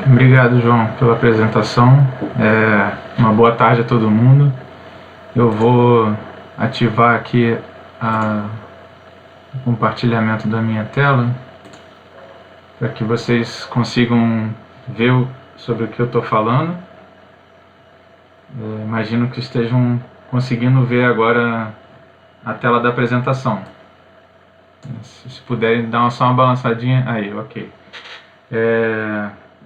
Obrigado, João, pela apresentação. Uma boa tarde a todo mundo. Eu vou ativar aqui o compartilhamento da minha tela para que vocês consigam ver sobre o que eu estou falando. Imagino que estejam conseguindo ver agora a tela da apresentação. Se puderem dar só uma balançadinha. Aí, ok.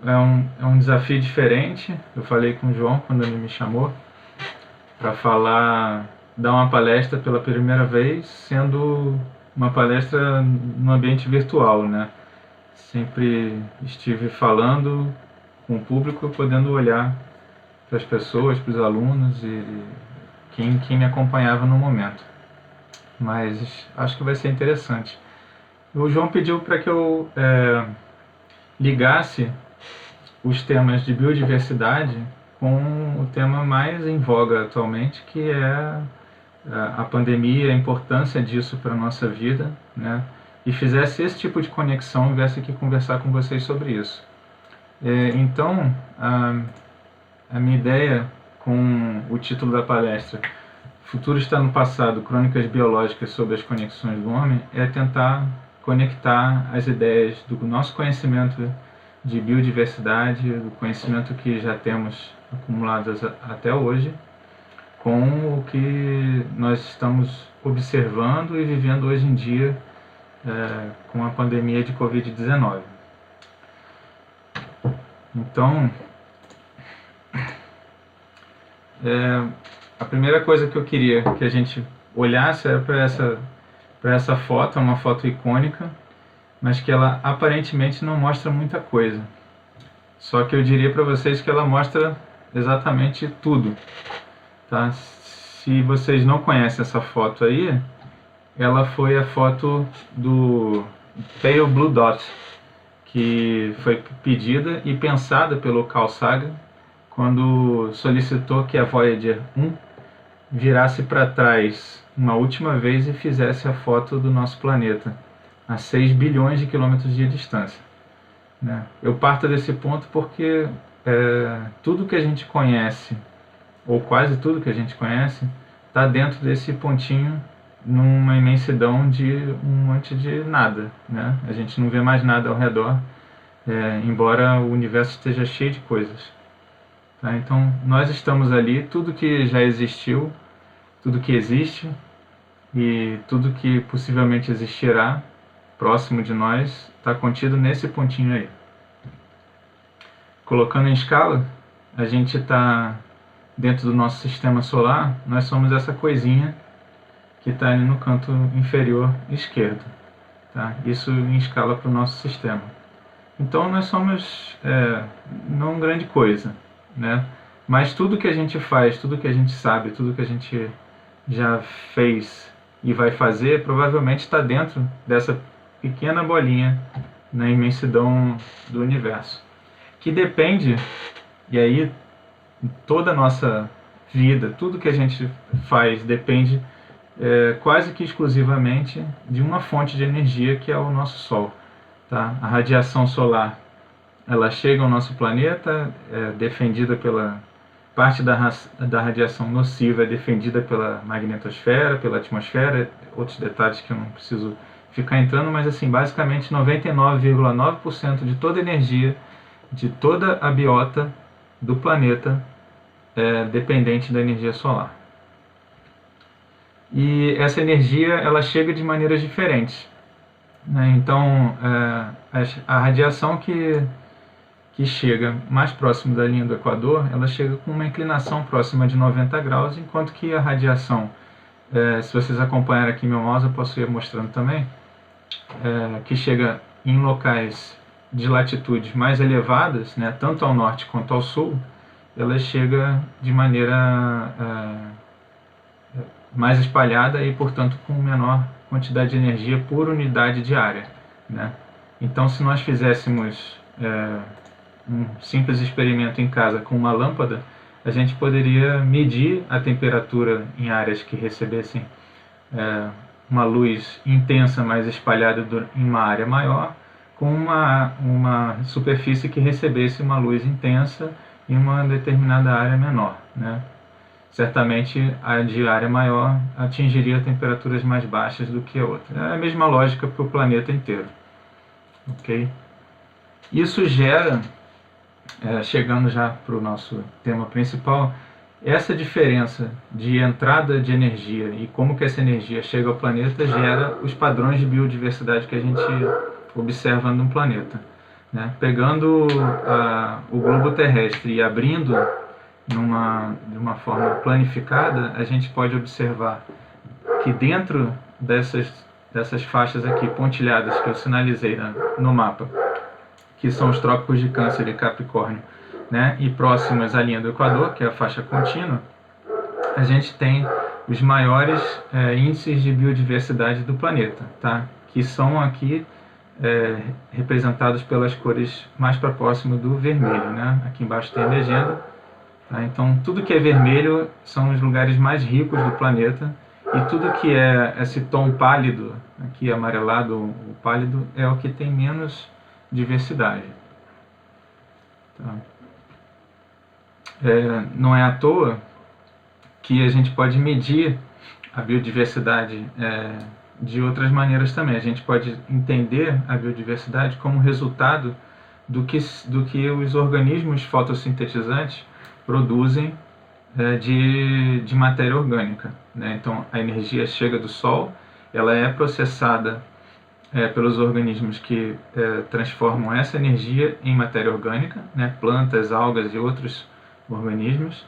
É um desafio diferente. Eu falei com o João quando ele me chamou para dar uma palestra pela primeira vez, sendo uma palestra no ambiente virtual, né? Sempre estive falando com o público, podendo olhar para as pessoas, para os alunos e quem me acompanhava no momento. Mas acho que vai ser interessante. O João pediu para que eu ligasse os temas de biodiversidade com o tema mais em voga atualmente, que é a pandemia, a importância disso para a nossa vida, né? E fizesse esse tipo de conexão e viesse aqui conversar com vocês sobre isso. Então, a minha ideia com o título da palestra, Futuro está no Passado, Crônicas Biológicas sobre as Conexões do Homem, é tentar conectar as ideias do nosso conhecimento de biodiversidade, do conhecimento que já temos acumulado até hoje, com o que nós estamos observando e vivendo hoje em dia com a pandemia de Covid-19. Então, a primeira coisa que eu queria que a gente olhasse era para essa foto, uma foto icônica, mas que ela aparentemente não mostra muita coisa. Só que eu diria para vocês que ela mostra exatamente tudo, tá? Se vocês não conhecem essa foto aí, ela foi a foto do Pale Blue Dot, que foi pedida e pensada pelo Carl Sagan quando solicitou que a Voyager 1 virasse para trás uma última vez e fizesse a foto do nosso planeta a 6 bilhões de quilômetros de distância, né? Eu parto desse ponto porque tudo que a gente conhece, ou quase tudo que a gente conhece, está dentro desse pontinho, numa imensidão de um monte de nada, né? A gente não vê mais nada ao redor, embora o universo esteja cheio de coisas. Tá? Então, nós estamos ali, tudo que já existiu, tudo que existe e tudo que possivelmente existirá próximo de nós está contido nesse pontinho aí. Colocando em escala, a gente está dentro do nosso sistema solar, nós somos essa coisinha que está ali no canto inferior esquerdo, tá? Isso em escala para o nosso sistema. Então nós somos não grande coisa, né? Mas tudo que a gente faz, tudo que a gente sabe, tudo que a gente já fez e vai fazer, provavelmente está dentro dessa pequena bolinha na imensidão do universo, que depende, e aí toda a nossa vida, tudo que a gente faz depende quase que exclusivamente de uma fonte de energia que é o nosso Sol, tá? A radiação solar, ela chega ao nosso planeta, é defendida pela parte da radiação nociva, é defendida pela magnetosfera, pela atmosfera, outros detalhes que eu não preciso ficar entrando, mas assim, basicamente 99,9% de toda a energia, de toda a biota do planeta é dependente da energia solar. E essa energia, ela chega de maneiras diferentes, né? Então, a radiação que chega mais próximo da linha do Equador, ela chega com uma inclinação próxima de 90 graus, enquanto que a radiação, se vocês acompanharem aqui meu mouse, eu posso ir mostrando também, que chega em locais de latitudes mais elevadas, né, tanto ao norte quanto ao sul, ela chega de maneira mais espalhada e, portanto, com menor quantidade de energia por unidade de área, né? Então, se nós fizéssemos um simples experimento em casa com uma lâmpada, a gente poderia medir a temperatura em áreas que recebessem uma luz intensa, mas espalhada em uma área maior, com uma superfície que recebesse uma luz intensa em uma determinada área menor, né? Certamente a de área maior atingiria temperaturas mais baixas do que a outra. É a mesma lógica para o planeta inteiro. Ok? Isso gera, chegando já para o nosso tema principal, essa diferença de entrada de energia e como que essa energia chega ao planeta gera os padrões de biodiversidade que a gente observa no planeta, né? Pegando o globo terrestre e abrindo de uma forma planificada, a gente pode observar que dentro dessas faixas aqui pontilhadas que eu sinalizei no mapa, que são os trópicos de Câncer e Capricórnio, né, e próximas à linha do Equador, que é a faixa contínua, a gente tem os maiores índices de biodiversidade do planeta, tá? Que são aqui representados pelas cores mais para próximo do vermelho, né? Aqui embaixo tem a legenda. Tá? Então, tudo que é vermelho são os lugares mais ricos do planeta, e tudo que é esse tom pálido, aqui amarelado, o pálido, é o que tem menos diversidade. Tá? Não é à toa que a gente pode medir a biodiversidade de outras maneiras também. A gente pode entender a biodiversidade como resultado do que os organismos fotossintetizantes produzem de matéria orgânica, né? Então, a energia chega do Sol, ela é processada pelos organismos que transformam essa energia em matéria orgânica, né? Plantas, algas e outros organismos,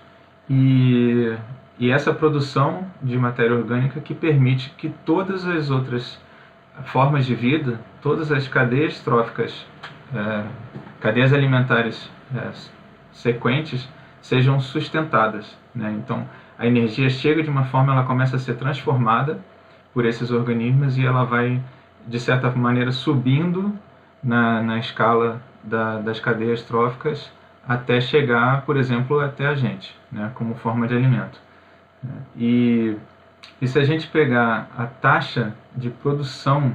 e essa produção de matéria orgânica que permite que todas as outras formas de vida, todas as cadeias tróficas, cadeias alimentares sequentes, sejam sustentadas, né? Então, a energia chega de uma forma, ela começa a ser transformada por esses organismos e ela vai, de certa maneira, subindo na escala das cadeias tróficas até chegar, por exemplo, até a gente, né? Como forma de alimento. E se a gente pegar a taxa de produção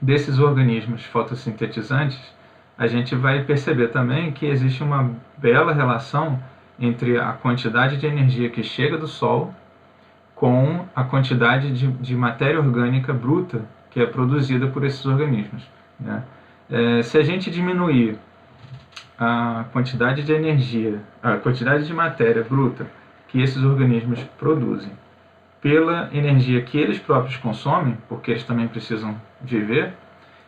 desses organismos fotossintetizantes, a gente vai perceber também que existe uma bela relação entre a quantidade de energia que chega do Sol com a quantidade de matéria orgânica bruta que é produzida por esses organismos, né? Se a gente diminuir a quantidade de energia, a quantidade de matéria bruta que esses organismos produzem pela energia que eles próprios consomem, porque eles também precisam viver,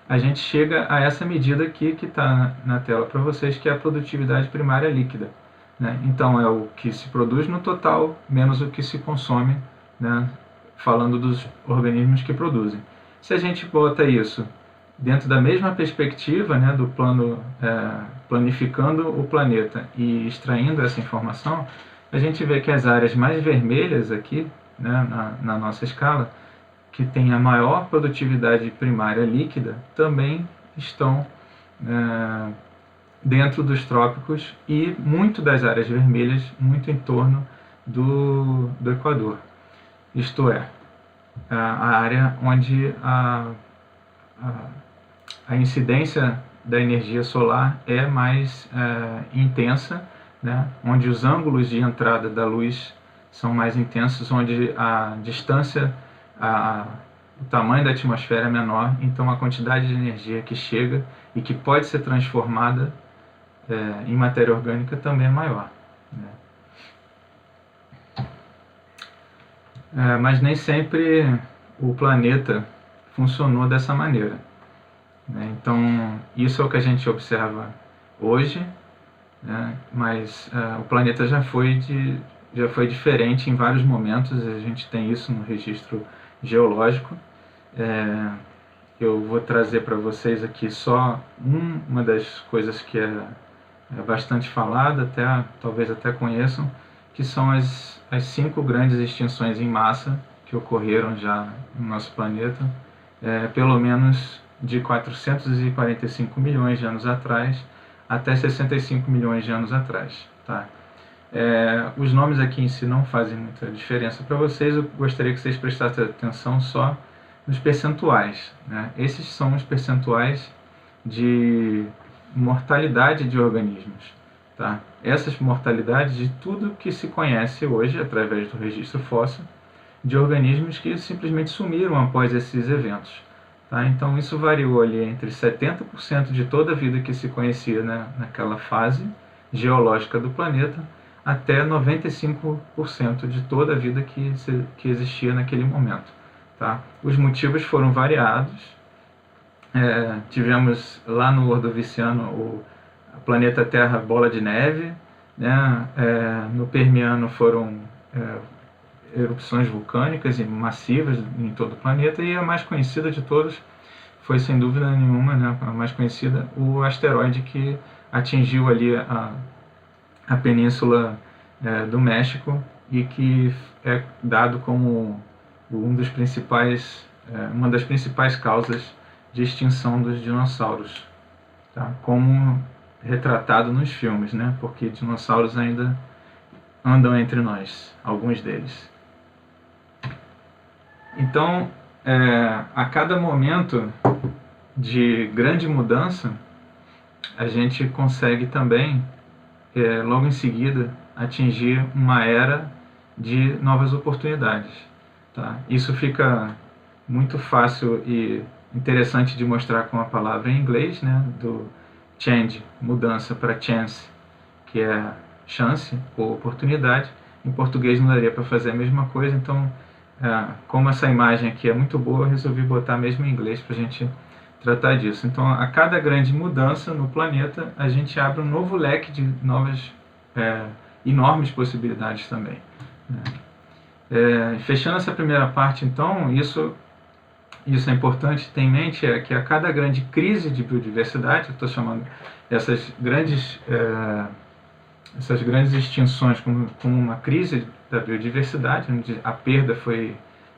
a gente chega a essa medida aqui que está na tela para vocês, que é a produtividade primária líquida, né? Então, é o que se produz no total menos o que se consome, né? Falando dos organismos que produzem. Se a gente bota isso dentro da mesma perspectiva, né, do plano, planificando o planeta e extraindo essa informação, a gente vê que as áreas mais vermelhas aqui, né, na nossa escala, que tem a maior produtividade primária líquida, também estão dentro dos trópicos e muito das áreas vermelhas, muito em torno do Equador. Isto é, a área onde a incidência da energia solar é mais intensa, né? Onde os ângulos de entrada da luz são mais intensos, onde a distância, o tamanho da atmosfera é menor, então a quantidade de energia que chega e que pode ser transformada em matéria orgânica também é maior, né? Mas nem sempre o planeta funcionou dessa maneira, né? Então, isso é o que a gente observa hoje, né? Mas o planeta já foi diferente em vários momentos, a gente tem isso no registro geológico. Eu vou trazer para vocês aqui só uma das coisas que é bastante falada, talvez até conheçam, que são as 5 grandes extinções em massa que ocorreram já no nosso planeta, pelo menos de 445 milhões de anos atrás até 65 milhões de anos atrás, tá? Os nomes aqui em si não fazem muita diferença para vocês, eu gostaria que vocês prestassem atenção só nos percentuais, né? Esses são os percentuais de mortalidade de organismos. Tá? Essas mortalidades de tudo que se conhece hoje, através do registro fóssil, de organismos que simplesmente sumiram após esses eventos. Tá? Então isso variou ali entre 70% de toda a vida que se conhecia, né, naquela fase geológica do planeta, até 95% de toda a vida que existia naquele momento. Tá? Os motivos foram variados. Tivemos lá no Ordoviciano o planeta Terra bola de neve, né? No Permiano foram erupções vulcânicas e massivas em todo o planeta, e a mais conhecida de todas foi, sem dúvida nenhuma, né, a mais conhecida, o asteroide que atingiu ali a península do México e que é dado como uma das principais causas de extinção dos dinossauros, tá? Como retratado nos filmes, né? Porque dinossauros ainda andam entre nós, alguns deles. Então, a cada momento de grande mudança, a gente consegue também, logo em seguida, atingir uma era de novas oportunidades. Tá? Isso fica muito fácil e interessante de mostrar com a palavra em inglês, né? Do change, mudança, para chance, que é chance ou oportunidade. Em português não daria para fazer a mesma coisa, então, como essa imagem aqui é muito boa, eu resolvi botar mesmo em inglês para a gente tratar disso. Então, a cada grande mudança no planeta, a gente abre um novo leque de novas, enormes possibilidades também. Fechando essa primeira parte, então, isso é importante ter em mente, que a cada grande crise de biodiversidade, eu estou chamando essas grandes extinções como uma crise da biodiversidade, onde a perda foi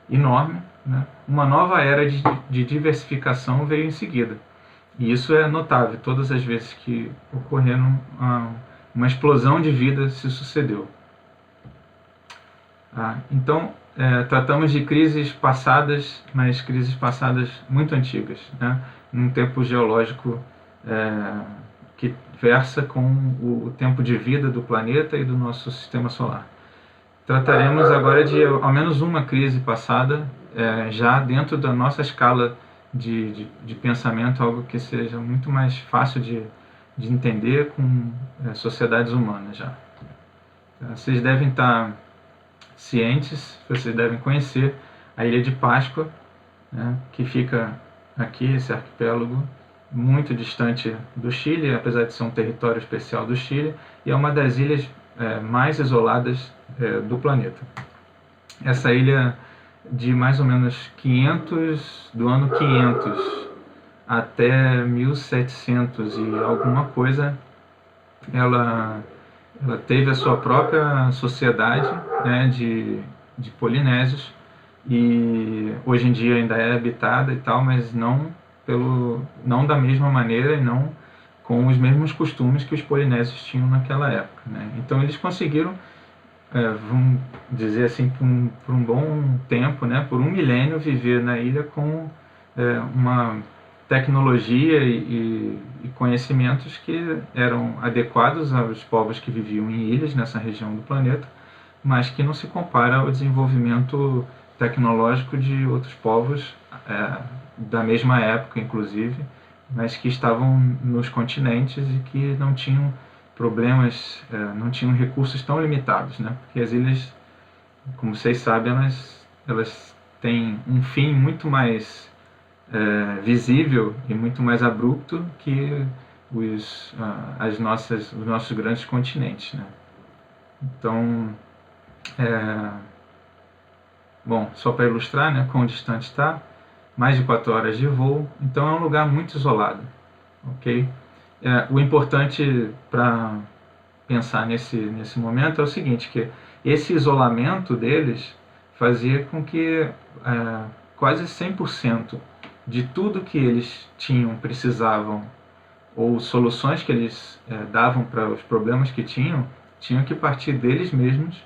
enorme, né? Uma nova era de diversificação veio em seguida. E isso é notável, todas as vezes que ocorreram uma explosão de vida se sucedeu. Então, tratamos de crises passadas, mas crises passadas muito antigas, né? Num tempo geológico que versa com o tempo de vida do planeta e do nosso sistema solar. Trataremos agora de ao menos uma crise passada, já dentro da nossa escala de pensamento, algo que seja muito mais fácil de entender com sociedades humanas já. Vocês devem estar cientes, vocês devem conhecer a Ilha de Páscoa, né, que fica aqui, esse arquipélago, muito distante do Chile, apesar de ser um território especial do Chile, e é uma das ilhas mais isoladas do planeta. Essa ilha, de mais ou menos do ano 500 até 1700 e alguma coisa, ela teve a sua própria sociedade, né, de polinésios, e hoje em dia ainda é habitada e tal, mas não da mesma maneira e não com os mesmos costumes que os polinésios tinham naquela época, né? Então eles conseguiram, vamos dizer assim, por um bom tempo, né, por um milênio, viver na ilha com uma tecnologia e conhecimentos que eram adequados aos povos que viviam em ilhas nessa região do planeta, mas que não se compara ao desenvolvimento tecnológico de outros povos da mesma época, inclusive, mas que estavam nos continentes e que não tinham problemas, não tinham recursos tão limitados, né? Porque as ilhas, como vocês sabem, elas têm um fim muito mais visível e muito mais abrupto que os nossos grandes continentes, né? Então, bom, só para ilustrar, né, quão distante está, mais de 4 horas de voo, então é um lugar muito isolado, ok? O importante para pensar nesse momento é o seguinte, que esse isolamento deles fazia com que quase 100% de tudo que eles precisavam, ou soluções que eles davam para os problemas que tinham que partir deles mesmos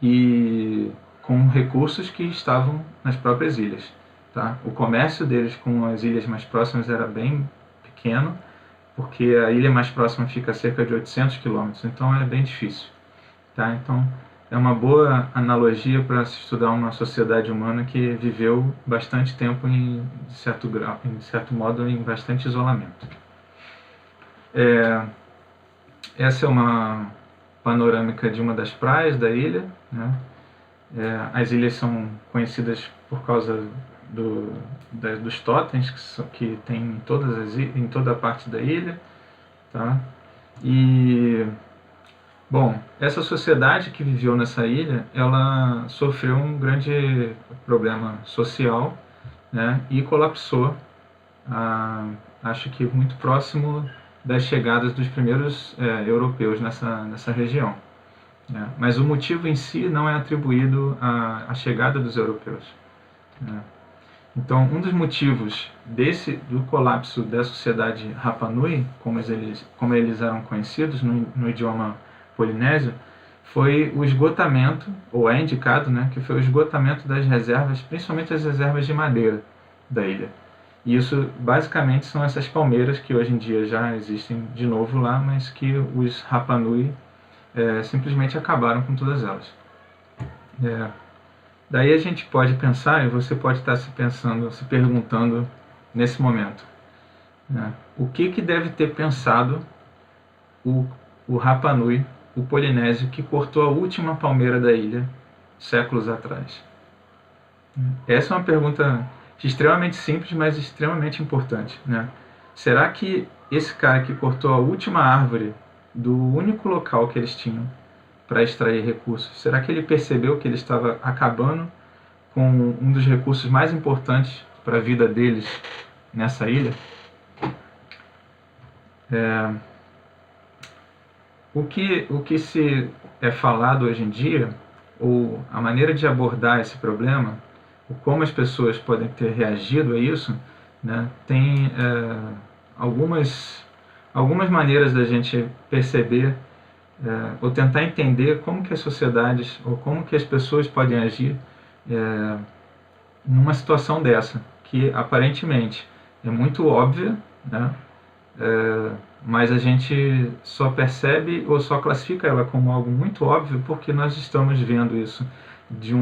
e com recursos que estavam nas próprias ilhas. tá? O comércio deles com as ilhas mais próximas era bem pequeno, porque a ilha mais próxima fica a cerca de 800 quilômetros, então é bem difícil, tá? Então é uma boa analogia para se estudar uma sociedade humana que viveu bastante tempo de certo grau, em certo modo, em bastante isolamento. Essa é uma panorâmica de uma das praias da ilha, né? As ilhas são conhecidas por causa dos totens que tem em toda a parte da ilha, tá? E bom, essa sociedade que viveu nessa ilha, ela sofreu um grande problema social, né? E colapsou, acho que muito próximo das chegadas dos primeiros europeus nessa região. Mas o motivo em si não é atribuído à chegada dos europeus. Então, um dos motivos do colapso da sociedade Rapa Nui, como eles eram conhecidos no idioma polinésio, foi o esgotamento, ou é indicado, né, que foi o esgotamento das reservas, principalmente as reservas de madeira da ilha. E isso, basicamente, são essas palmeiras que hoje em dia já existem de novo lá, mas que os Rapa Nui simplesmente acabaram com todas elas. Daí a gente pode pensar, e você pode estar se perguntando nesse momento, né, o que deve ter pensado o Rapa Nui, o polinésio, que cortou a última palmeira da ilha séculos atrás? Essa é uma pergunta extremamente simples, mas extremamente importante, né? Será que esse cara que cortou a última árvore do único local que eles tinham para extrair recursos, será que ele percebeu que ele estava acabando com um dos recursos mais importantes para a vida deles nessa ilha? O que se é falado hoje em dia, ou a maneira de abordar esse problema, ou como as pessoas podem ter reagido a isso, né, tem algumas maneiras da gente perceber ou tentar entender como que as sociedades ou como que as pessoas podem agir numa situação dessa, que aparentemente é muito óbvia, né? Mas a gente só percebe ou só classifica ela como algo muito óbvio porque nós estamos vendo isso de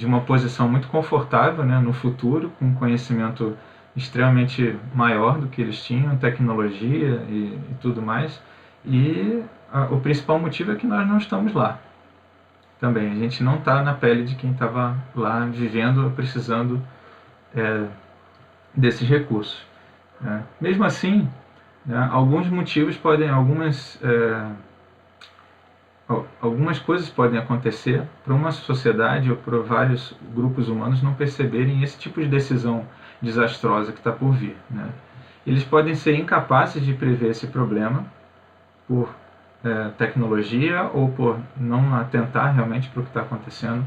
uma posição muito confortável, né, no futuro, com um conhecimento extremamente maior do que eles tinham, tecnologia e tudo mais. E o principal motivo é que nós não estamos lá. Também, a gente não está na pele de quem estava lá vivendo, precisando desses recursos. Mesmo assim, alguns motivos algumas coisas podem acontecer para uma sociedade ou para vários grupos humanos não perceberem esse tipo de decisão desastrosa que está por vir, né? Eles podem ser incapazes de prever esse problema por tecnologia ou por não atentar realmente para o que está acontecendo.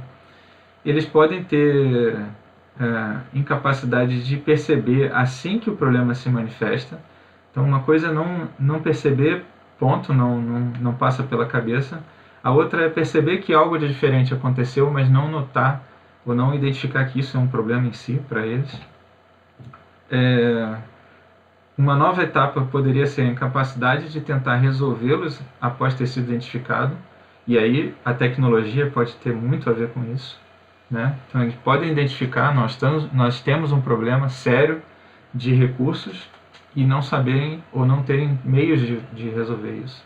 Eles podem ter incapacidade de perceber assim que o problema se manifesta. Então, uma coisa é não perceber, ponto, não passa pela cabeça. A outra é perceber que algo de diferente aconteceu, mas não notar ou não identificar que isso é um problema em si para eles. Uma nova etapa poderia ser a incapacidade de tentar resolvê-los após ter sido identificado. E aí a tecnologia pode ter muito a ver com isso, né? Então, eles podem identificar, nós temos um problema sério de recursos e não saberem ou não terem meios de resolver isso.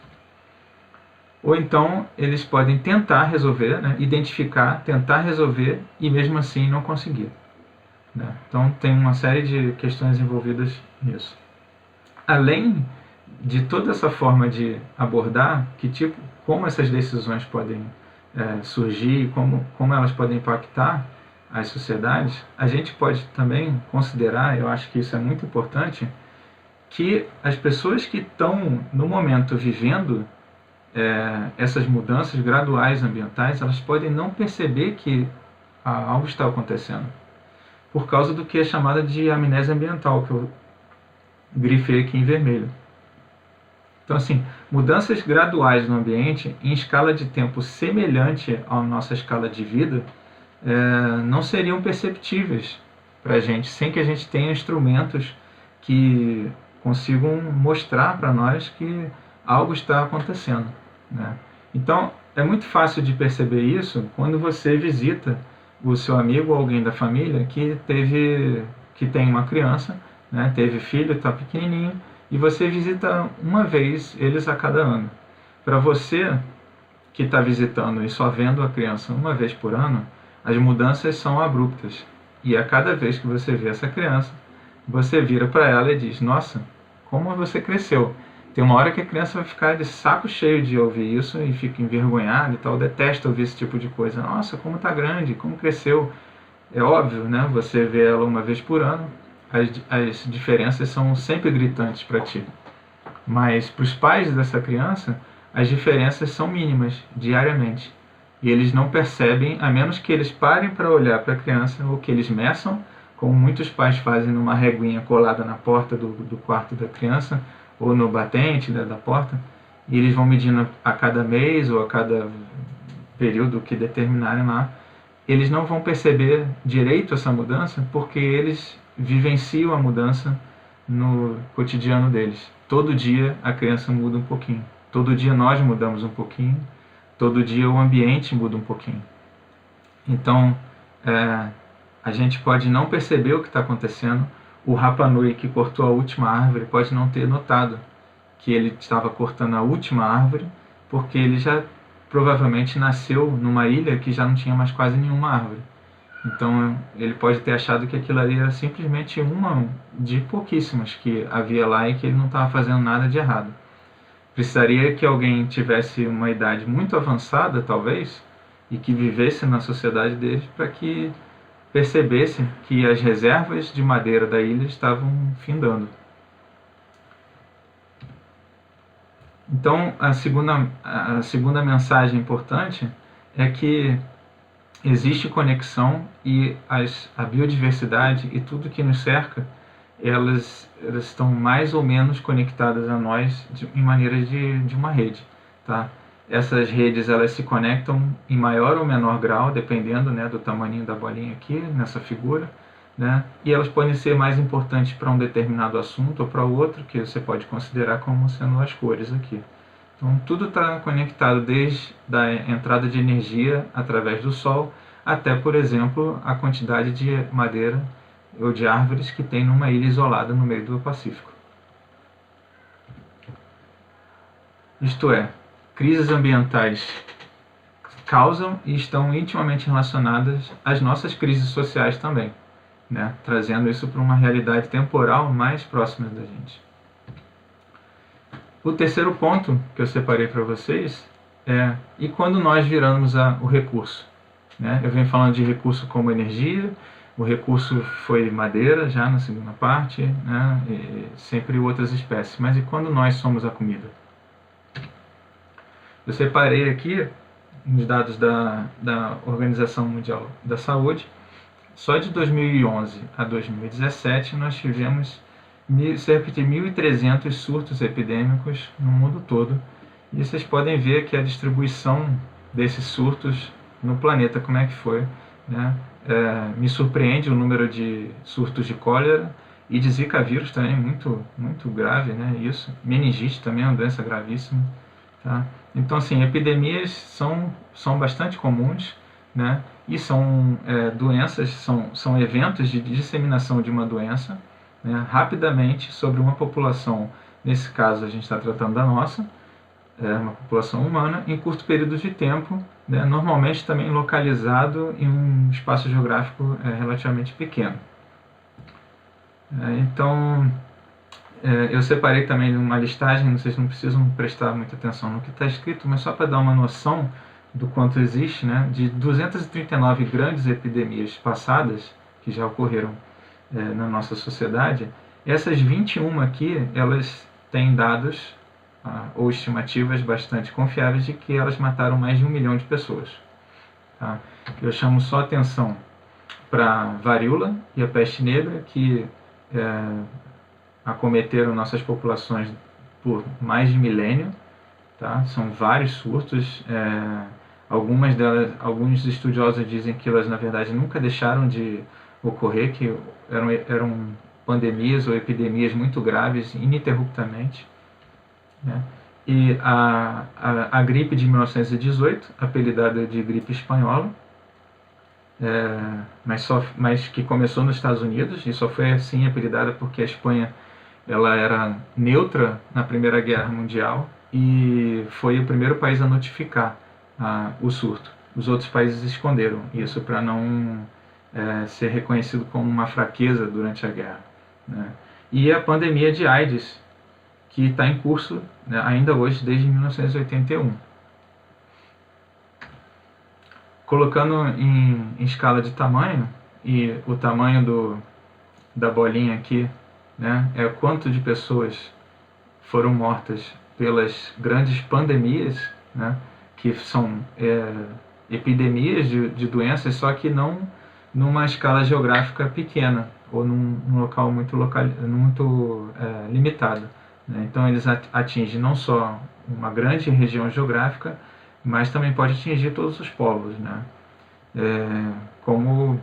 Ou então eles podem tentar resolver, né, identificar, tentar resolver e mesmo assim não conseguir, né? Então tem uma série de questões envolvidas nisso. Além de toda essa forma de abordar, como essas decisões podem surgir, como elas podem impactar as sociedades, a gente pode também considerar, eu acho que isso é muito importante, que as pessoas que estão no momento vivendo essas mudanças graduais ambientais, elas podem não perceber que algo está acontecendo, por causa do que é chamada de amnésia ambiental, que eu grifei aqui em vermelho. Então, assim, mudanças graduais no ambiente, em escala de tempo semelhante à nossa escala de vida, não seriam perceptíveis para a gente, sem que a gente tenha instrumentos que consigam mostrar para nós que algo está acontecendo, né? Então, é muito fácil de perceber isso quando você visita o seu amigo ou alguém da família que tem uma criança, né, teve filho, está pequenininho, e você visita uma vez eles a cada ano. Para você que está visitando e só vendo a criança uma vez por ano, as mudanças são abruptas. E a cada vez que você vê essa criança, você vira para ela e diz: nossa, como você cresceu. Tem uma hora que a criança vai ficar de saco cheio de ouvir isso e fica envergonhada e tal, detesta ouvir esse tipo de coisa. Nossa, como está grande, como cresceu. É óbvio, né? Você vê ela uma vez por ano, as diferenças são sempre gritantes para ti. Mas para os pais dessa criança, as diferenças são mínimas, diariamente. E eles não percebem, a menos que eles parem para olhar para a criança ou que eles meçam, como muitos pais fazem numa reguinha colada na porta do quarto da criança, ou no batente da porta, e eles vão medindo a cada mês ou a cada período que determinarem lá. Eles não vão perceber direito essa mudança porque eles vivenciam a mudança no cotidiano deles. Todo dia a criança muda um pouquinho, todo dia nós mudamos um pouquinho, todo dia o ambiente muda um pouquinho. Então, a gente pode não perceber o que está acontecendo. O Rapa Nui que cortou a última árvore pode não ter notado que ele estava cortando a última árvore, porque ele já provavelmente nasceu numa ilha que já não tinha mais quase nenhuma árvore. Então ele pode ter achado que aquilo ali era simplesmente uma de pouquíssimas que havia lá e que ele não estava fazendo nada de errado. Precisaria que alguém tivesse uma idade muito avançada, talvez, e que vivesse na sociedade deles para que percebesse que as reservas de madeira da ilha estavam findando. Então, a segunda mensagem importante é que existe conexão e a biodiversidade e tudo que nos cerca, elas estão mais ou menos conectadas a nós em maneiras de uma rede, tá? Essas redes elas se conectam em maior ou menor grau, dependendo, né, do tamanho da bolinha aqui, nessa figura, né? E elas podem ser mais importantes para um determinado assunto ou para outro, que você pode considerar como sendo as cores aqui. Então, tudo está conectado desde a entrada de energia através do Sol até, por exemplo, a quantidade de madeira ou de árvores que tem numa ilha isolada no meio do Pacífico. Isto é, crises ambientais causam e estão intimamente relacionadas às nossas crises sociais também, né? Trazendo isso para uma realidade temporal mais próxima da gente. O terceiro ponto que eu separei para vocês é: e quando nós viramos o recurso? Né? Eu venho falando de recurso como energia, o recurso foi madeira já na segunda parte, né? E sempre outras espécies, mas e quando nós somos a comida? Eu separei aqui, nos dados da Organização Mundial da Saúde, só de 2011 a 2017 nós tivemos cerca de 1.300 surtos epidêmicos no mundo todo. E vocês podem ver que a distribuição desses surtos no planeta, como é que foi, né? Me surpreende o número de surtos de cólera e de Zika vírus também, muito, muito grave, né? Isso. Meningite também é uma doença gravíssima. Tá? Então, assim, epidemias são bastante comuns, né? E são doenças, são eventos de disseminação de uma doença, né, rapidamente sobre uma população. Nesse caso, a gente está tratando da nossa, uma população humana, em curto período de tempo, né, normalmente também localizado em um espaço geográfico relativamente pequeno. Então, eu separei também uma listagem, vocês não precisam prestar muita atenção no que está escrito, mas só para dar uma noção do quanto existe, né, de 239 grandes epidemias passadas que já ocorreram na nossa sociedade. Essas 21 aqui, elas têm dados ou estimativas bastante confiáveis de que elas mataram mais de 1 milhão de pessoas. Tá? Eu chamo só atenção para a varíola e a peste negra, que acometeram nossas populações por mais de milênio. Tá? São vários surtos. Alguns estudiosos dizem que elas, na verdade, nunca deixaram de ocorrer, que eram pandemias ou epidemias muito graves ininterruptamente, né? E a gripe de 1918, apelidada de gripe espanhola, mas que começou nos Estados Unidos e só foi assim apelidada porque a Espanha ela era neutra na Primeira Guerra Mundial e foi o primeiro país a notificar o surto. Os outros países esconderam isso para não ser reconhecido como uma fraqueza durante a guerra, né? E a pandemia de AIDS, que está em curso, né, ainda hoje, desde 1981. Colocando em escala de tamanho, e o tamanho da bolinha aqui, né, é o quanto de pessoas foram mortas pelas grandes pandemias, né, que são epidemias de doenças, só que não numa escala geográfica pequena ou num local muito limitado, né? Então eles atingem não só uma grande região geográfica, mas também pode atingir todos os povos, né? Como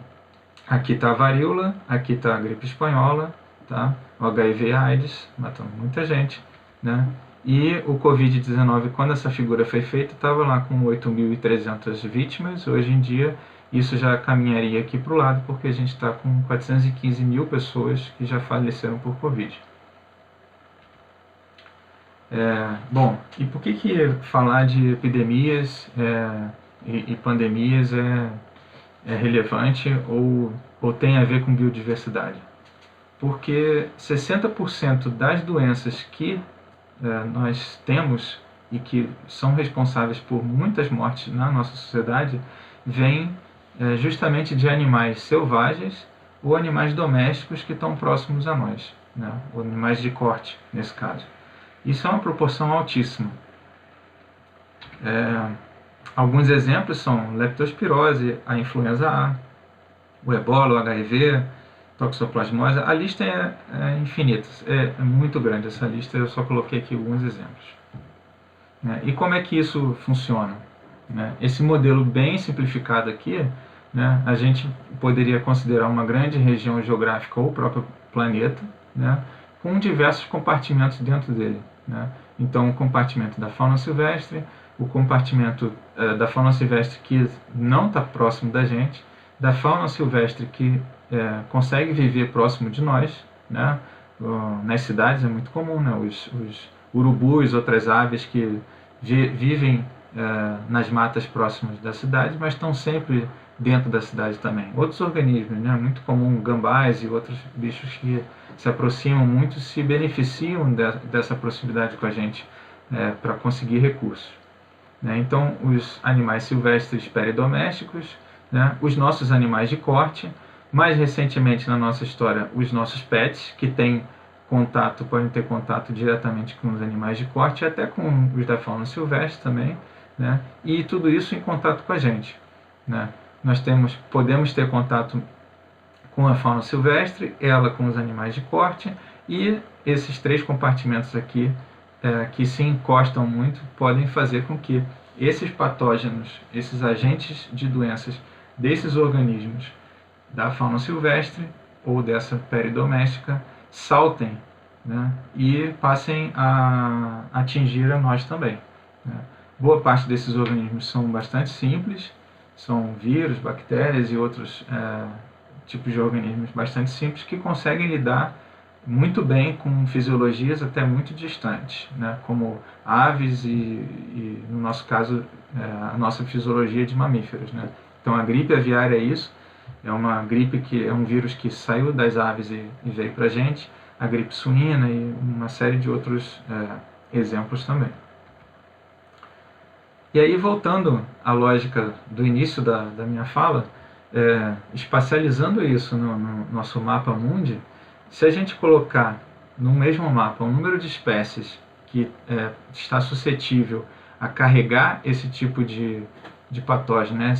aqui está a varíola, aqui está a gripe espanhola, tá? O HIV/AIDS matando muita gente, né? E o Covid-19, quando essa figura foi feita, estava lá com 8.300 vítimas. Hoje em dia, isso já caminharia aqui para o lado, porque a gente está com 415 mil pessoas que já faleceram por Covid. Bom, e por que falar de epidemias e pandemias é relevante ou tem a ver com biodiversidade? Porque 60% das doenças que nós temos e que são responsáveis por muitas mortes na nossa sociedade vêm justamente de animais selvagens ou animais domésticos que estão próximos a nós, né? Ou animais de corte, nesse caso. Isso é uma proporção altíssima. Alguns exemplos são leptospirose, a influenza A, o ebola, o HIV, toxoplasmose. A lista é infinita, é muito grande essa lista, eu só coloquei aqui alguns exemplos. E como é que isso funciona? Esse modelo bem simplificado aqui, né, a gente poderia considerar uma grande região geográfica ou o próprio planeta, né, com diversos compartimentos dentro dele, né? Então, o compartimento da fauna silvestre, o compartimento da fauna silvestre que não está próximo da gente, da fauna silvestre que consegue viver próximo de nós, né? Nas cidades é muito comum, né? Os urubus, outras aves que vivem nas matas próximas da cidade, mas estão sempre dentro da cidade também. Outros organismos, né? Muito comum, gambás e outros bichos que se aproximam muito, se beneficiam dessa proximidade com a gente para conseguir recursos, né? Então, os animais silvestres peridomésticos, né? Os nossos animais de corte, mais recentemente na nossa história, os nossos pets, que podem ter contato diretamente com os animais de corte, até com os da fauna silvestre também, né? E tudo isso em contato com a gente, né? Nós podemos ter contato com a fauna silvestre, ela com os animais de corte, e esses três compartimentos aqui, que se encostam muito, podem fazer com que esses patógenos, esses agentes de doenças desses organismos da fauna silvestre ou dessa peridoméstica saltem, né, e passem a atingir a nós também, né? Boa parte desses organismos são bastante simples, são vírus, bactérias e outros tipos de organismos bastante simples que conseguem lidar muito bem com fisiologias até muito distantes, né? Como aves e no nosso caso, a nossa fisiologia de mamíferos, né? Então a gripe aviária é isso, é uma gripe que é um vírus que saiu das aves e veio para a gente, a gripe suína e uma série de outros exemplos também. E aí, voltando à lógica do início da minha fala, espacializando isso no nosso mapa mundi, se a gente colocar no mesmo mapa o número de espécies que está suscetível a carregar esse tipo de patógeno, né,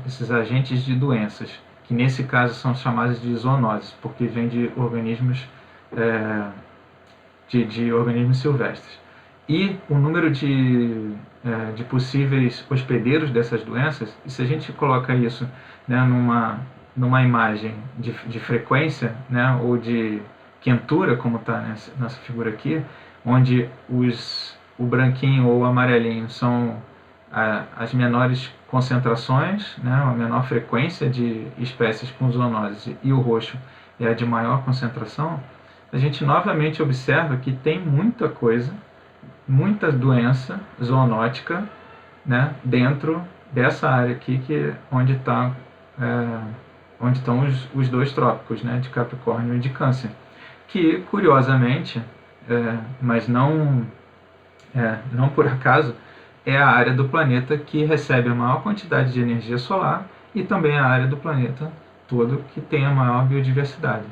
esses agentes de doenças, que nesse caso são chamadas de zoonoses, porque vêm de organismos, de organismos silvestres, e o número de possíveis hospedeiros dessas doenças, e se a gente coloca isso, né, numa numa imagem de frequência, né, ou de quentura, como está nessa figura aqui, onde o branquinho ou o amarelinho são as menores concentrações, né, a menor frequência de espécies com zoonose, e o roxo é a de maior concentração, a gente novamente observa que tem muita coisa, muita doença zoonótica, né, dentro dessa área aqui, onde estão os dois trópicos, né, de Capricórnio e de Câncer, que curiosamente, mas não por acaso, é a área do planeta que recebe a maior quantidade de energia solar e também a área do planeta todo que tem a maior biodiversidade.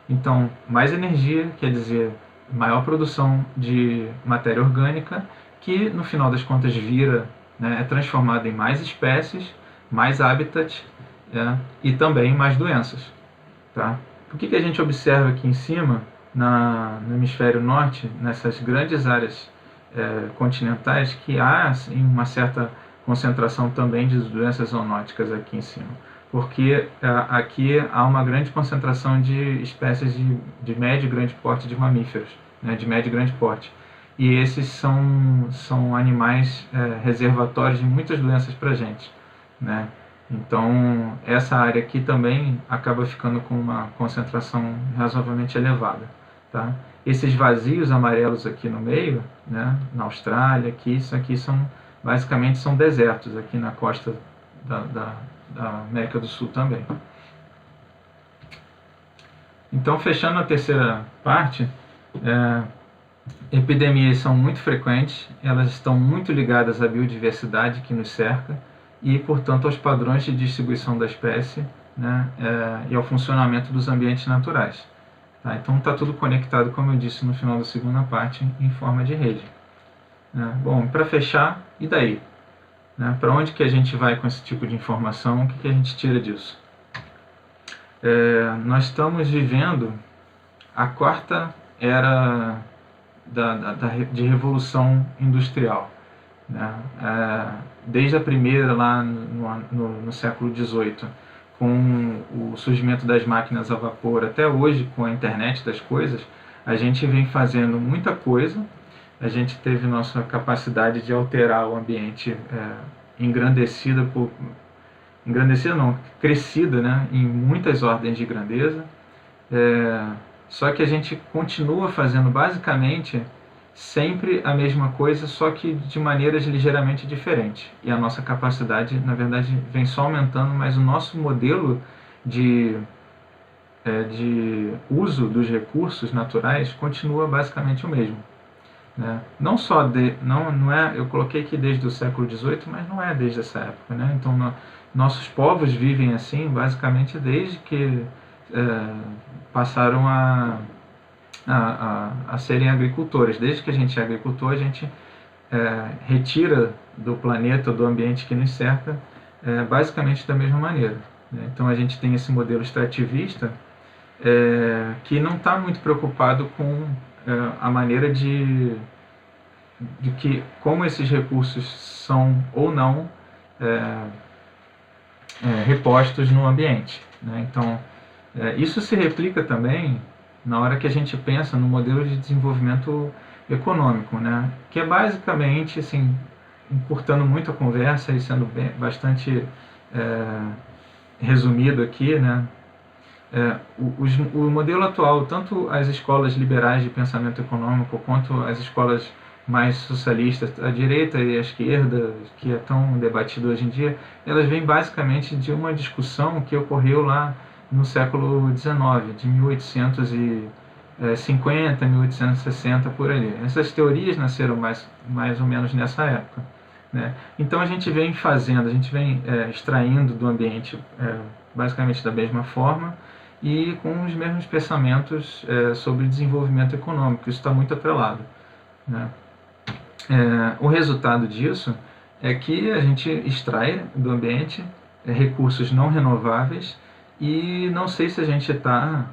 Então, mais energia quer dizer maior produção de matéria orgânica, que no final das contas vira, né, é transformada em mais espécies, mais habitat, e também mais doenças. Tá? Por que a gente observa aqui em cima, no hemisfério norte, nessas grandes áreas continentais, que há assim, uma certa concentração também de doenças zoonóticas aqui em cima? Porque aqui há uma grande concentração de espécies de médio e grande porte de mamíferos, né, de médio e grande porte. E esses são animais reservatórios de muitas doenças para a gente, né? Então, essa área aqui também acaba ficando com uma concentração razoavelmente elevada. Tá? Esses vazios amarelos aqui no meio, né, na Austrália, isso aqui basicamente são desertos aqui na costa da América do Sul também. Então, fechando a terceira parte, epidemias são muito frequentes, elas estão muito ligadas à biodiversidade que nos cerca e, portanto, aos padrões de distribuição da espécie, né, e ao funcionamento dos ambientes naturais. Tá? Então está tudo conectado, como eu disse no final da segunda parte, em forma de rede. Bom, para fechar, e daí? Para onde que a gente vai com esse tipo de informação? O que a gente tira disso? Nós estamos vivendo a quarta era de revolução industrial. Né? Desde a primeira lá no século XVIII, com o surgimento das máquinas a vapor, até hoje com a internet das coisas, a gente vem fazendo muita coisa. A gente teve nossa capacidade de alterar o ambiente crescida, né, em muitas ordens de grandeza. Só que a gente continua fazendo basicamente sempre a mesma coisa, só que de maneiras ligeiramente diferentes. E a nossa capacidade, na verdade, vem só aumentando, mas o nosso modelo de uso dos recursos naturais continua basicamente o mesmo. Né? Não só não é, eu coloquei aqui desde o século XVIII, mas não é desde essa época. Né? Então, nossos povos vivem assim, basicamente, desde que passaram a serem agricultores. Desde que a gente é agricultor, a gente retira do planeta, do ambiente que nos cerca, basicamente da mesma maneira. Né? Então a gente tem esse modelo extrativista que não está muito preocupado com a maneira de como esses recursos são ou não repostos no ambiente. Né? Então isso se replica também na hora que a gente pensa no modelo de desenvolvimento econômico, né? Que é basicamente, assim, encurtando muito a conversa e sendo bastante resumido aqui, né? O modelo atual, tanto as escolas liberais de pensamento econômico quanto as escolas mais socialistas, a direita e a esquerda, que é tão debatido hoje em dia, elas vêm basicamente de uma discussão que ocorreu lá no século XIX, de 1850, 1860, por ali. Essas teorias nasceram mais ou menos nessa época. Né? Então a gente vem extraindo do ambiente basicamente da mesma forma e com os mesmos pensamentos sobre desenvolvimento econômico. Isso está muito atrelado. Né? O resultado disso é que a gente extrai do ambiente recursos não renováveis e não sei se a gente está,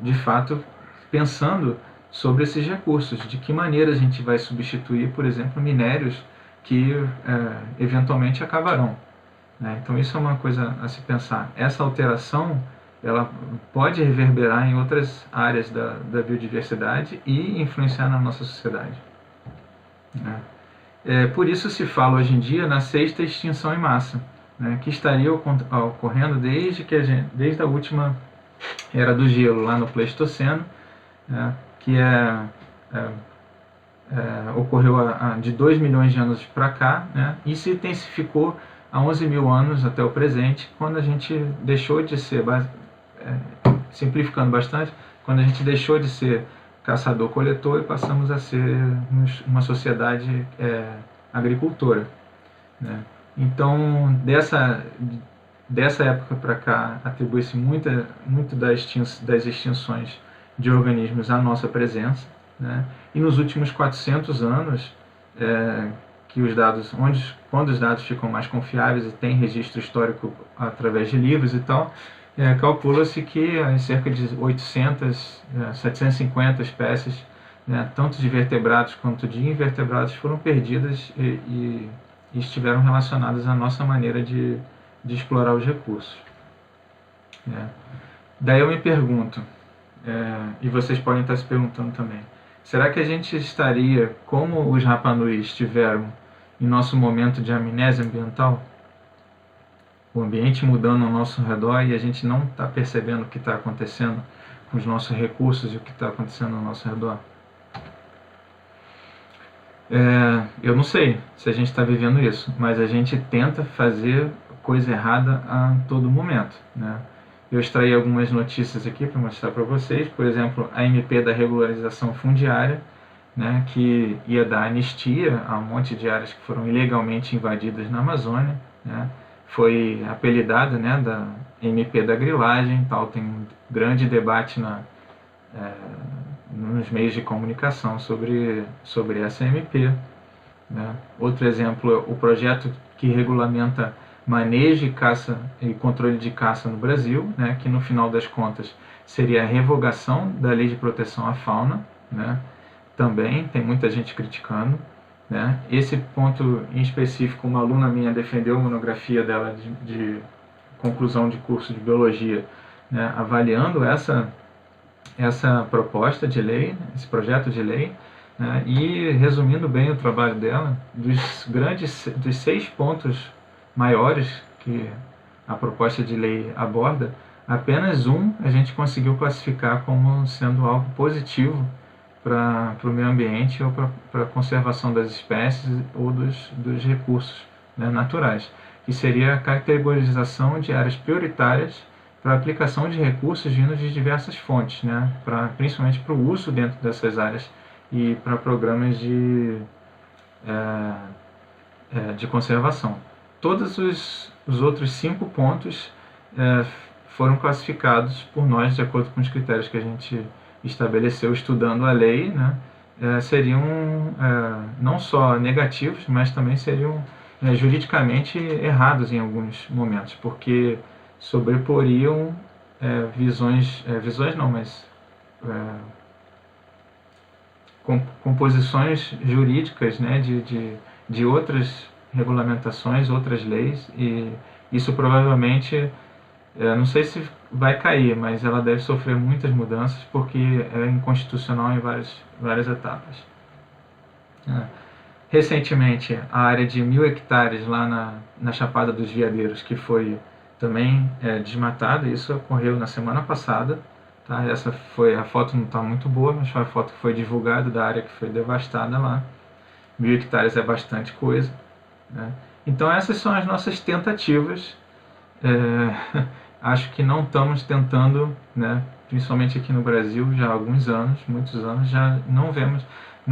de fato, pensando sobre esses recursos, de que maneira a gente vai substituir, por exemplo, minérios que eventualmente acabarão. né? Então isso é uma coisa a se pensar. Essa alteração ela pode reverberar em outras áreas da biodiversidade e influenciar na nossa sociedade, né? Por isso se fala hoje em dia na sexta extinção em massa, né, que estaria ocorrendo desde a última era do gelo, lá no Pleistoceno, né, que ocorreu de 2 milhões de anos para cá, né, e se intensificou há 11 mil anos até o presente, quando a gente deixou de ser, simplificando bastante, quando a gente deixou de ser caçador-coletor e passamos a ser uma sociedade agricultora, né? Então, dessa época para cá, atribui-se muito das extinções de organismos à nossa presença, né? E nos últimos 400 anos, que quando os dados ficam mais confiáveis e tem registro histórico através de livros e tal, calcula-se que cerca de 800, 750 espécies, né, tanto de vertebrados quanto de invertebrados, foram perdidas e estiveram relacionadas à nossa maneira de explorar os recursos. Daí eu me pergunto, e vocês podem estar se perguntando também, será que a gente estaria como os Rapanui estiveram em nosso momento de amnésia ambiental? O ambiente mudando ao nosso redor e a gente não está percebendo o que está acontecendo com os nossos recursos e o que está acontecendo ao nosso redor? Eu não sei se a gente está vivendo isso, mas a gente tenta fazer coisa errada a todo momento, né? Eu extraí algumas notícias aqui para mostrar para vocês. Por exemplo, a MP da regularização fundiária, né, que ia dar anistia a um monte de áreas que foram ilegalmente invadidas na Amazônia, né? Foi apelidada, né, da MP da grilagem, tal. Tem um grande debate nos meios de comunicação sobre essa MP, né? Outro exemplo é o projeto que regulamenta manejo, caça e controle de caça no Brasil, né, que no final das contas seria a revogação da Lei de Proteção à Fauna, né? Também tem muita gente criticando, né? Esse ponto em específico, uma aluna minha defendeu a monografia dela de conclusão de curso de biologia, né, avaliando essa proposta de lei, esse projeto de lei, né, e resumindo bem o trabalho dela, dos 6 pontos maiores que a proposta de lei aborda, apenas um a gente conseguiu classificar como sendo algo positivo para o meio ambiente ou para a conservação das espécies ou dos recursos, né, naturais, que seria a categorização de áreas prioritárias para a aplicação de recursos vindos de diversas fontes, né, principalmente para o uso dentro dessas áreas e para programas de conservação. Todos os outros 5 pontos foram classificados por nós de acordo com os critérios que a gente estabeleceu estudando a lei, né, seriam não só negativos, mas também seriam juridicamente errados em alguns momentos, porque sobreporiam composições jurídicas, né, de outras regulamentações, outras leis, e isso provavelmente, não sei se vai cair, mas ela deve sofrer muitas mudanças porque é inconstitucional em várias etapas. Recentemente, a área de 1.000 hectares lá na Chapada dos Veadeiros, que foi também desmatada, isso ocorreu na semana passada, tá? Essa foi, a foto não está muito boa, mas foi a foto que foi divulgada da área que foi devastada lá. 1.000 hectares é bastante coisa, né? Então essas são as nossas tentativas. Acho que não estamos tentando, né, principalmente aqui no Brasil, já há alguns anos, muitos anos, já não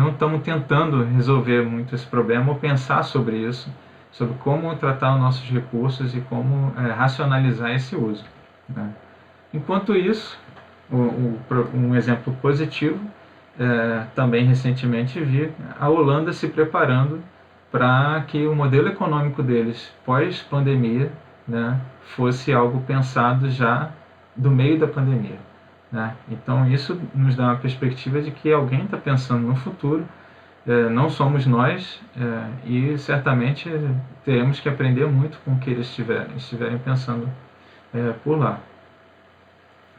estamos tentando resolver muito esse problema ou pensar sobre isso, sobre como tratar os nossos recursos e como racionalizar esse uso, né? Enquanto isso, um exemplo positivo, também recentemente vi a Holanda se preparando para que o modelo econômico deles pós-pandemia, né, fosse algo pensado já do meio da pandemia, né? Então isso nos dá uma perspectiva de que alguém está pensando no futuro, não somos nós, e certamente teremos que aprender muito com o que eles estiverem pensando por lá.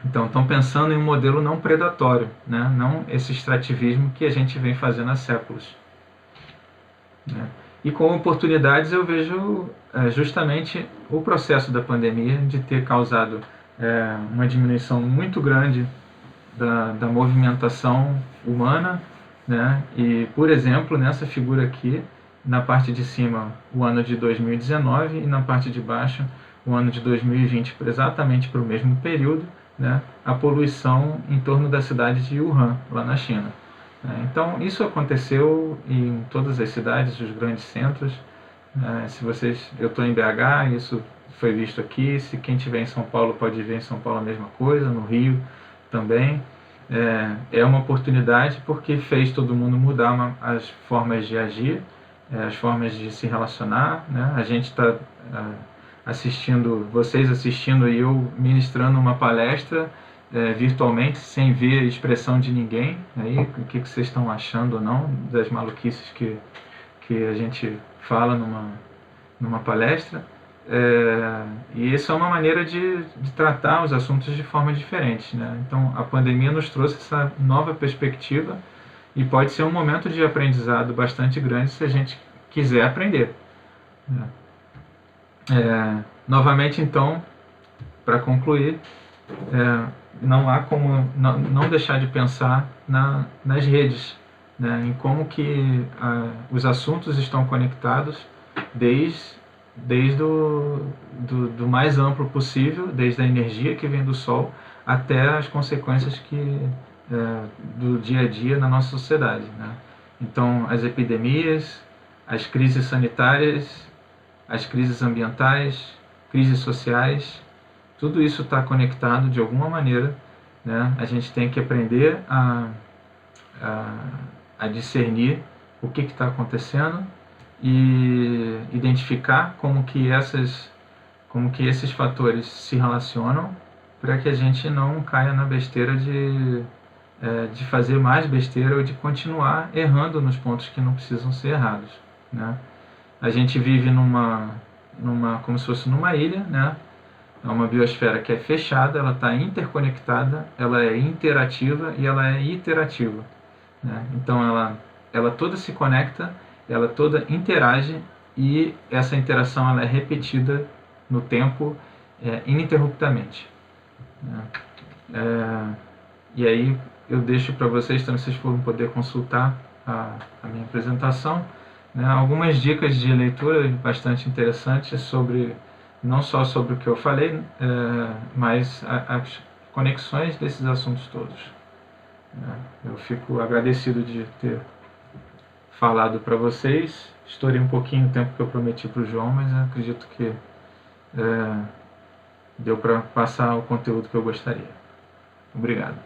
Então, estão pensando em um modelo não predatório, né? Não esse extrativismo que a gente vem fazendo há séculos. Né? E com oportunidades eu vejo justamente o processo da pandemia de ter causado uma diminuição muito grande da movimentação humana, né? E, por exemplo, nessa figura aqui, na parte de cima o ano de 2019 e na parte de baixo o ano de 2020, exatamente para o mesmo período, né? A poluição em torno da cidade de Wuhan, lá na China. Então, isso aconteceu em todas as cidades, os grandes centros. Eu estou em BH, isso foi visto aqui. Se quem estiver em São Paulo pode ver em São Paulo a mesma coisa, no Rio também. É uma oportunidade porque fez todo mundo mudar as formas de agir, as formas de se relacionar, né? A gente está vocês assistindo e eu ministrando uma palestra virtualmente, sem ver a expressão de ninguém. Aí, o que vocês estão achando ou não das maluquices que a gente fala numa palestra? E isso é uma maneira de tratar os assuntos de forma diferente, né? Então, a pandemia nos trouxe essa nova perspectiva e pode ser um momento de aprendizado bastante grande se a gente quiser aprender, né? Novamente, então, para concluir, não há como não deixar de pensar nas redes, né? Em como que os assuntos estão conectados desde do mais amplo possível, desde a energia que vem do Sol até as consequências do dia a dia na nossa sociedade, né? Então, as epidemias, as crises sanitárias, as crises ambientais, crises sociais, tudo isso está conectado de alguma maneira, né? A gente tem que aprender a discernir o que está acontecendo e identificar como que esses fatores se relacionam para que a gente não caia na besteira de fazer mais besteira ou de continuar errando nos pontos que não precisam ser errados, né? A gente vive como se fosse numa ilha, né? É uma biosfera que é fechada, ela está interconectada, ela é interativa e ela é iterativa, né? Então ela toda se conecta, ela toda interage e essa interação ela é repetida no tempo ininterruptamente, né? E aí eu deixo para vocês, então vocês vão poder consultar a minha apresentação, né? Algumas dicas de leitura bastante interessantes não só sobre o que eu falei, mas as conexões desses assuntos todos. Eu fico agradecido de ter falado para vocês. Estourei um pouquinho o tempo que eu prometi para o João, mas acredito que deu para passar o conteúdo que eu gostaria. Obrigado.